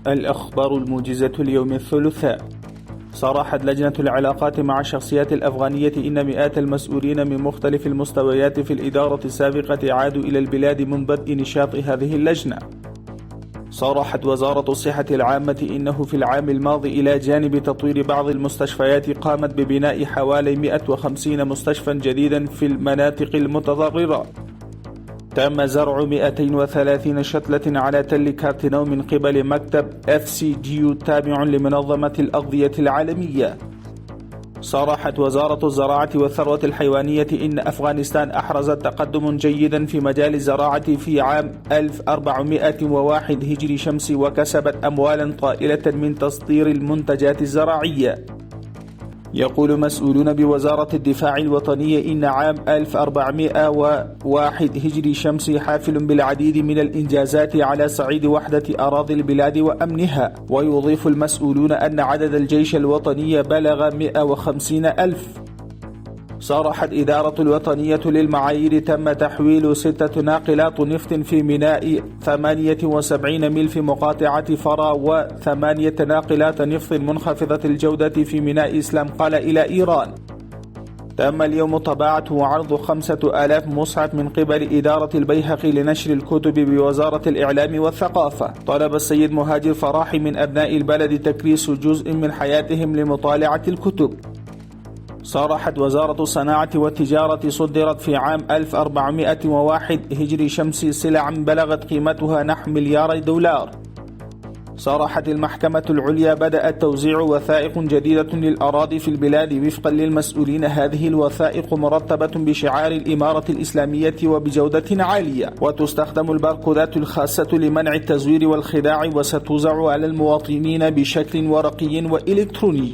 الأخبار الموجزة اليوم الثلاثاء. صرحت لجنة العلاقات مع الشخصيات الأفغانية إن مئات المسؤولين من مختلف المستويات في الإدارة السابقة عادوا إلى البلاد من بدء نشاط هذه اللجنة. صرحت وزارة الصحة العامة إنه في العام الماضي إلى جانب تطوير بعض المستشفيات قامت ببناء حوالي 150 مستشفى جديدا في المناطق المتضررة. تم زرع 230 شتلة على تل كارتينو من قبل مكتب FCGU تابع لمنظمة الأغذية العالمية. صرحت وزارة الزراعة والثروة الحيوانية إن أفغانستان أحرزت تقدم جيدا في مجال الزراعة في عام 1401 هجري شمسي، وكسبت أموالا طائلة من تصدير المنتجات الزراعية. يقول مسؤولون بوزارة الدفاع الوطنية إن عام 1401 هجري شمسي حافل بالعديد من الإنجازات على صعيد وحدة أراضي البلاد وأمنها. ويضيف المسؤولون أن عدد الجيش الوطني بلغ 150,000. صرحت إدارة الوطنية للمعايير تم تحويل 6 ناقلات نفط في ميناء 78 ميل في مقاطعة فرا، و8 ناقلات نفط منخفضة الجودة في ميناء إسلام قال إلى إيران. تم اليوم طباعة وعرض 5,000 مصحف من قبل إدارة البيهقي لنشر الكتب بوزارة الإعلام والثقافة. طلب السيد مهاجر فراحي من أبناء البلد تكريس جزء من حياتهم لمطالعة الكتب. صرحت وزارة الصناعة والتجارة صدرت في عام 1401 هجري شمسي سلعا بلغت قيمتها نحو $1,000,000,000. صرحت المحكمة العليا بدأت توزيع وثائق جديدة للأراضي في البلاد وفقا للمسؤولين. هذه الوثائق مرتبة بشعار الإمارة الإسلامية وبجودة عالية، وتستخدم الباركودات الخاصة لمنع التزوير والخداع، وستوزع على المواطنين بشكل ورقي وإلكتروني.